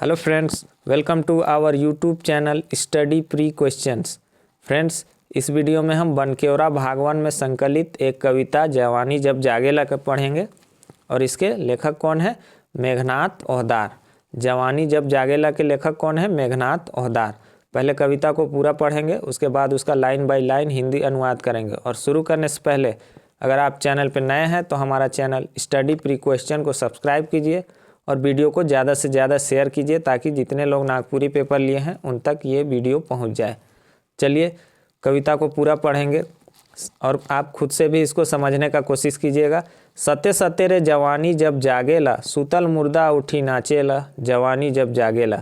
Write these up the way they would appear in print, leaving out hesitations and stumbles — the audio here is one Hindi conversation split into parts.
Hello friends, welcome to our YouTube channel study pre questions. Friends, इस वीडियो में हम बनकेवरा भाग 1 में संकलित एक कविता जवानी जब जागेला का पढ़ेंगे और इसके लेखक कौन है? मेघनाथ ओहदार। जवानी जब जागेला के लेखक कौन है? मेघनाथ ओहदार। पहले कविता को पूरा पढ़ेंगे, उसके बाद उसका लाइन बाय लाइन हिंदी अनुवाद करेंगे। और शुरू करने से पहले अगर आप चैनल पर नए हैं तो हमारा चैनल स्टडी प्री क्वेश्चन को सब्सक्राइब कीजिए और वीडियो को ज़्यादा से ज़्यादा शेयर कीजिए ताकि जितने लोग नागपुरी पेपर लिए हैं उन तक ये वीडियो पहुंच जाए। चलिए कविता को पूरा पढ़ेंगे और आप खुद से भी इसको समझने का कोशिश कीजिएगा। सते सते रे जवानी जब जागेला, सुतल मुर्दा उठी नाचेला, जवानी जब जागेला।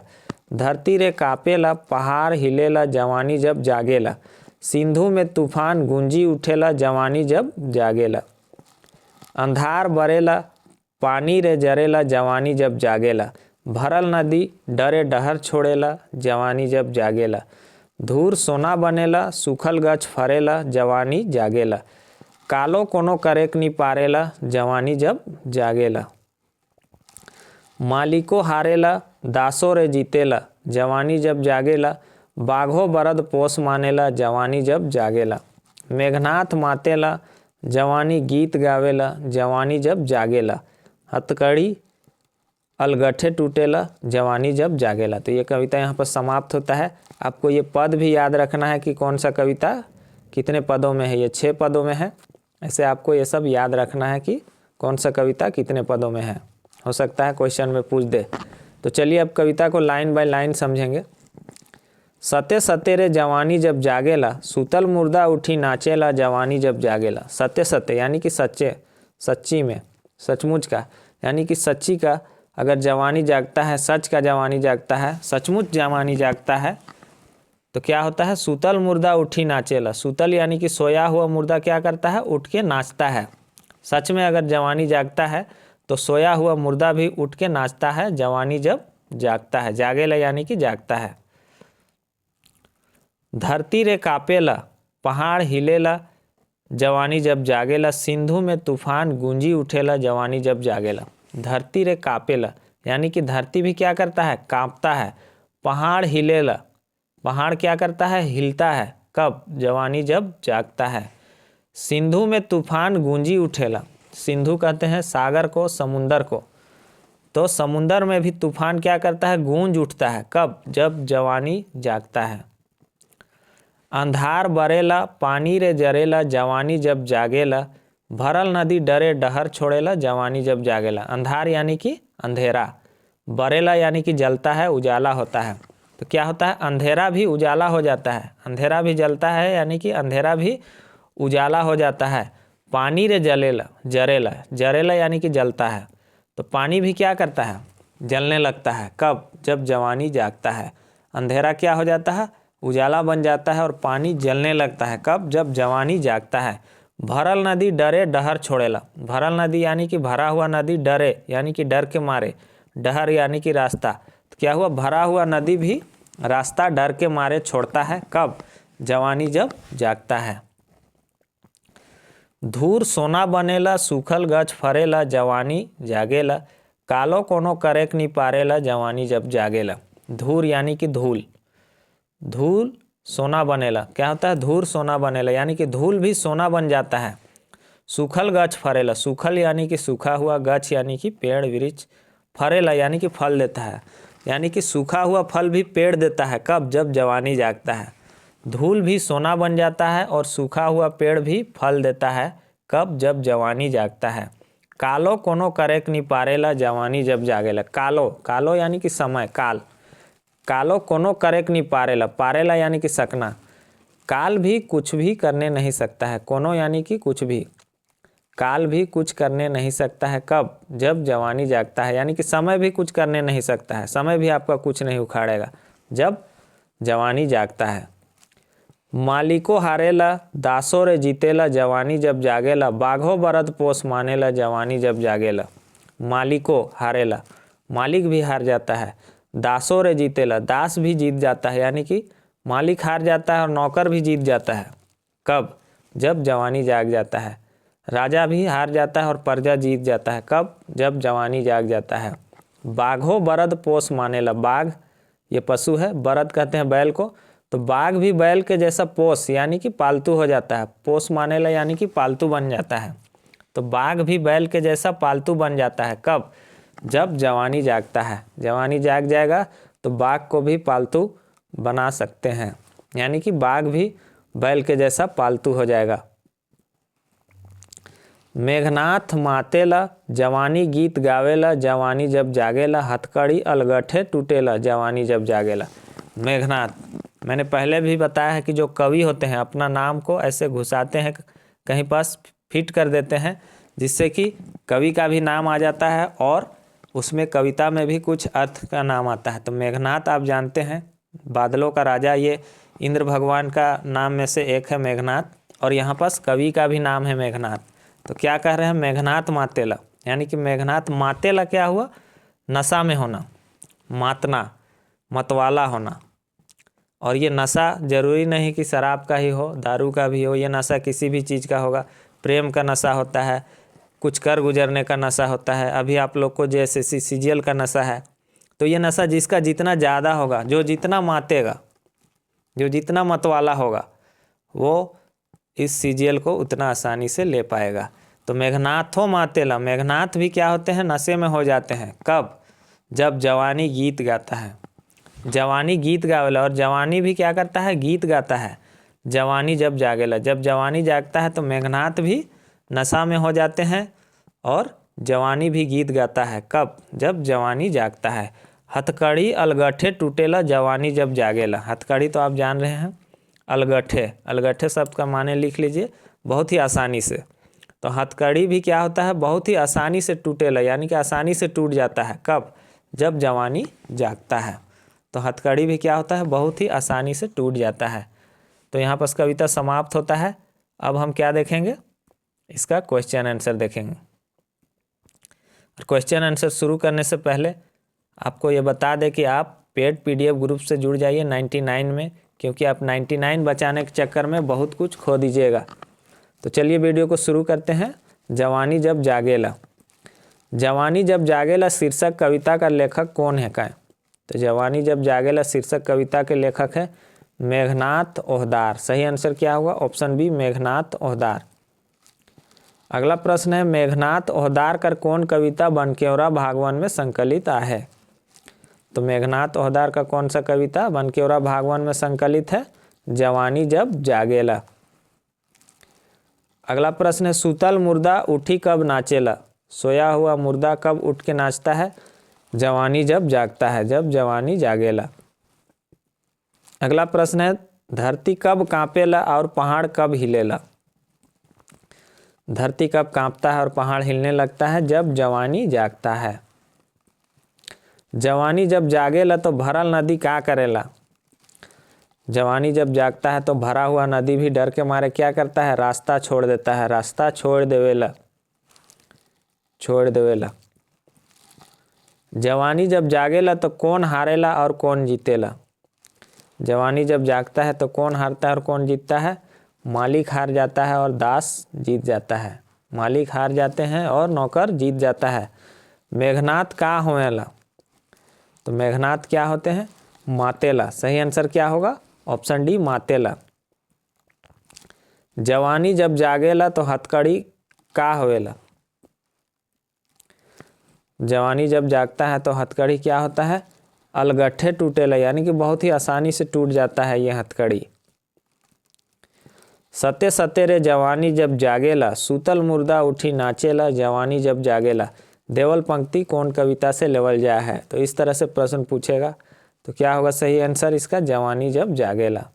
धरती रे कापेला, पहाड़ हिलेला, जवानी जब जागेला। सिंधु में तूफान गूंजी उठेला, जवानी जब जागेला। अंधार बरेला, पानी रे जरेला, जवानी जब जागेला। भरल नदी डरे डहर छोड़ेला, जवानी जब जागेला। धूर सोना बनेला, सूखल गछ फरेला, जवानी जागेला। कालो कोनो करेक नी पारेला, जवानी जब जागेला। मालिको हारेला, दासो रे जीतेला, जवानी जब जागेला। बाघो बरद पोस मानेला, जवानी जब जागेला। मेघनाथ मातेला, जवानी गीत गावेला, जवानी जब जागेला। हथकड़ी अलगठे टूटेला, जवानी जब जागेला। तो ये कविता यहाँ पर समाप्त होता है। आपको ये पद भी याद रखना है कि कौन सा कविता कितने पदों में है। ये 6 पदों में है। ऐसे आपको ये सब याद रखना है कि कौन सा कविता कितने पदों में है। हो सकता है क्वेश्चन में पूछ दे। तो चलिए अब कविता को लाइन बाय लाइन समझेंगे। सते सते रे जवानी जब जागेला, सुतल मुर्दा उठी नाचेला, जवानी जब जागेला। सत्य सत्य यानी कि सच्चे, सच्ची में, सचमुच का, यानी कि सच्ची का अगर जवानी जागता है, सच का जवानी जागता है, सचमुच जवानी जागता है तो क्या होता है? सूतल मुर्दा उठी नाचेला। सूतल यानी कि सोया हुआ मुर्दा क्या करता है? उठ के नाचता है। सच में अगर जवानी जागता है तो सोया हुआ मुर्दा भी उठ के नाचता है, जवानी जब जागता है। जागेला यानी कि जागता है। धरती रे कापेला, पहाड़ हिलेला, जवानी जब जागेला। सिंधु में तूफान गूंजी उठेला, जवानी जब जागेला। धरती रे कापेला यानी कि धरती भी क्या करता है? कांपता है। पहाड़ हिलेला, पहाड़ क्या करता है? हिलता है। कब? जवानी जब जागता है। सिंधु में तूफान गूंजी उठेला। सिंधु कहते हैं सागर को, समुंदर को। तो समुंदर में भी तूफान क्या करता है? गूंज उठता है। कब? जब जवानी जागता है। अंधार बरेला, पानी रे जरेला, जवानी जब जागेला। भरल नदी डरे डहर छोड़ेला, जवानी जब जागेला। अंधार यानी कि अंधेरा, बरेला यानी कि जलता है, उजाला होता है। तो क्या होता है? अंधेरा भी उजाला हो जाता है। अंधेरा भी जलता है यानी कि अंधेरा भी उजाला हो जाता है। पानी रे जलेला, जरेला, जरेला यानी कि जलता है। तो पानी भी क्या करता है? जलने लगता है। कब? जब जवानी जागता है। अंधेरा क्या हो जाता है? उजाला बन जाता है और पानी जलने लगता है। कब? जब जवानी जागता है। भरल नदी डरे डहर छोड़ेला। भरल नदी यानी कि भरा हुआ नदी, डरे यानी कि डर के मारे, डहर यानी कि रास्ता। तो क्या हुआ? भरा हुआ नदी भी रास्ता डर के मारे छोड़ता है। कब? जवानी जब जागता है। धूर सोना बनेला, सूखल गछ फरेला, जवानी जागेला। कालो कोनो करेक नी पारेला, जवानी जब जागेला। धूर यानी कि धूल, धूल सोना बनेला। क्या होता है? धूल सोना बनेला यानी कि धूल भी सोना बन जाता है। सूखल गछ फरेला, सूखल यानी कि सूखा हुआ, गछ यानी कि पेड़ वृक्ष, फरेला यानी कि फल देता है, यानी कि सूखा हुआ फल भी पेड़ देता है। कब? जब जवानी जागता है। धूल भी सोना बन जाता है और सूखा हुआ पेड़ भी फल देता है। कब? जब जवानी जागता है। कालो कोनो करेक नी पारेला, जवानी जब जागेला। कालो, कालो यानी कि समय, काल। कालो कोनो करेक नी पारेला, पारेला यानी कि सकना। काल भी कुछ भी करने नहीं सकता है। कोनो यानी कि कुछ भी, काल भी कुछ करने नहीं सकता है। कब? जब जवानी जागता है। यानी कि समय भी कुछ करने नहीं सकता है, समय भी आपका कुछ नहीं उखाड़ेगा जब जवानी जागता है। मालिको हारेला, दासो रे जीतेला, जवानी जब जागेला। बाघो बरद पोस मानेला, जवानी जब जागेला। मालिको हारेला, मालिक भी हार जाता है। दासो रे जीतेला, दास भी जीत जाता है, यानी कि मालिक हार जाता है और नौकर भी जीत जाता है। कब? जब जवानी जाग जाता है। राजा भी हार जाता है और प्रजा जीत जाता है। कब? जब जवानी जाग जाता है। बाघो बरद पोस मानेला। बाघ ये पशु है, बरद कहते हैं बैल को, तो बाघ भी बैल के जैसा पोस यानी कि पालतू हो जाता है। पोस मानेला यानी कि पालतू बन जाता है। तो बाघ भी बैल के जैसा पालतू बन जाता है। कब? जब जवानी जागता है। जवानी जाग जाएगा तो बाघ को भी पालतू बना सकते हैं, यानी कि बाघ भी बैल के जैसा पालतू हो जाएगा। मेघनाथ मातेला जवानी गीत गावेला, जवानी जब जागेला हथकड़ी अलगठे टूटेला, जवानी जब जागेला। मेघनाथ, मैंने पहले भी बताया है कि जो कवि होते हैं अपना नाम को ऐसे घुसाते हैं, कहीं पास फिट कर देते हैं, जिससे कि कवि का भी नाम आ जाता है और उसमें कविता में भी कुछ अर्थ का नाम आता है। तो मेघनाथ आप जानते हैं बादलों का राजा, ये इंद्र भगवान का नाम में से एक है मेघनाथ, और यहाँ पास कवि का भी नाम है मेघनाथ। तो क्या कह रहे हैं? मेघनाथ मातेला, यानी कि मेघनाथ मातेला क्या हुआ? नशा में होना, मातना, मतवाला होना। और ये नशा जरूरी नहीं कि शराब का ही हो, दारू का भी हो, ये नशा किसी भी चीज़ का होगा। प्रेम का नशा होता है, कुछ कर गुजरने का नशा होता है, अभी आप लोग को जैसे सीजीएल का नशा है। तो ये नशा जिसका जितना ज़्यादा होगा, जो जितना मातेगा, जो जितना मतवाला होगा, वो इस सीजीएल को उतना आसानी से ले पाएगा। तो मेघनाथों मातेला, मेघनाथ भी क्या होते हैं? नशे में हो जाते हैं। कब? जब जवानी गीत गाता है। जवानी गीत गावेला, और जवानी भी क्या करता है? गीत गाता है। जवानी जब जागेला, जब जवानी जागता है तो मेघनाथ भी नशा में हो जाते हैं और जवानी भी गीत गाता है। कब? जब जवानी जागता है। हथकड़ी अलगठे टूटेला, जवानी जब जागेला। हथकड़ी तो आप जान रहे हैं, अलगठे, अलगठे शब्द का माने लिख लीजिए, बहुत ही आसानी से। तो हथकड़ी भी क्या होता है? बहुत ही आसानी से टूटेला, यानी कि आसानी से टूट जाता है। कब? जब जवानी जागता है। तो हथकड़ी भी क्या होता है? बहुत ही आसानी से टूट जाता है। तो यहाँ पर कविता समाप्त होता है। अब हम क्या देखेंगे? इसका क्वेश्चन आंसर देखेंगे। क्वेश्चन आंसर शुरू करने से पहले आपको ये बता दें कि आप पेड पीडीएफ ग्रुप से जुड़ जाइए 99 में, क्योंकि आप 99 बचाने के चक्कर में बहुत कुछ खो दीजिएगा। तो चलिए वीडियो को शुरू करते हैं। जवानी जब जागेला। जवानी जब जागेला शीर्षक कविता का लेखक कौन है? का तो जवानी जब जागेला शीर्षक कविता के लेखक है मेघनाथ ओहदार। सही आंसर क्या होगा? ऑप्शन बी, मेघनाथ ओहदार। अगला प्रश्न है, मेघनाथ ओहदार कर कौन कविता बनकेवरा भागवन में संकलित आहे? तो मेघनाथ ओहदार का कौन सा कविता बनकेवरा भागवन में संकलित है? जवानी जब जागेला। अगला प्रश्न है, सूतल मुर्दा उठी कब नाचेला? सोया हुआ मुर्दा कब उठ के नाचता है? जवानी जब जागता है, जब जवानी जागेला। अगला प्रश्न है, धरती कब कांपेला और पहाड़ कब हिलेला? धरती कब कांपता है और पहाड़ हिलने लगता है? जब जवानी जागता है। जवानी जब जागेला तो भरल नदी क्या करेला? जवानी जब जागता है तो भरा हुआ नदी भी डर के मारे क्या करता है? रास्ता छोड़ देता है, रास्ता छोड़ देवेला, छोड़ देवेला। जवानी जब जागेला तो कौन हारेला और कौन जीतेला? जवानी जब जागता है तो कौन हारता है और कौन जीतता है? मालिक हार जाता है और दास जीत जाता है। मालिक हार जाते हैं और नौकर जीत जाता है। मेघनाथ का होएला? तो मेघनाथ क्या होते हैं? मातेला। सही आंसर क्या होगा? ऑप्शन डी, मातेला। जवानी जब जागेला तो हथकड़ी का होएला? जवानी जब जागता है तो हथकड़ी क्या होता है? अलगट्ठे टूटेला, यानी कि बहुत ही आसानी से टूट जाता है ये हथकड़ी। सते सते रे जवानी जब जागेला, सूतल मुर्दा उठी नाचेला, जवानी जब जागेला। देवल पंक्ति कौन कविता से लेवल जाया है? तो इस तरह से प्रश्न पूछेगा, तो क्या होगा सही आंसर इसका? जवानी जब जागेला।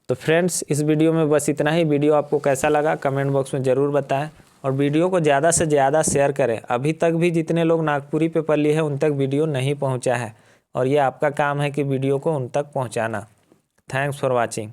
तो फ्रेंड्स, इस वीडियो में बस इतना ही। वीडियो आपको कैसा लगा कमेंट बॉक्स में ज़रूर बताएं, और वीडियो को ज़्यादा से ज़्यादा शेयर करें। अभी तक भी जितने लोग नागपुरी पेपर लिए हैं उन तक वीडियो नहीं पहुंचा है, और ये आपका काम है कि वीडियो को उन तक पहुंचाना। Thanks for watching.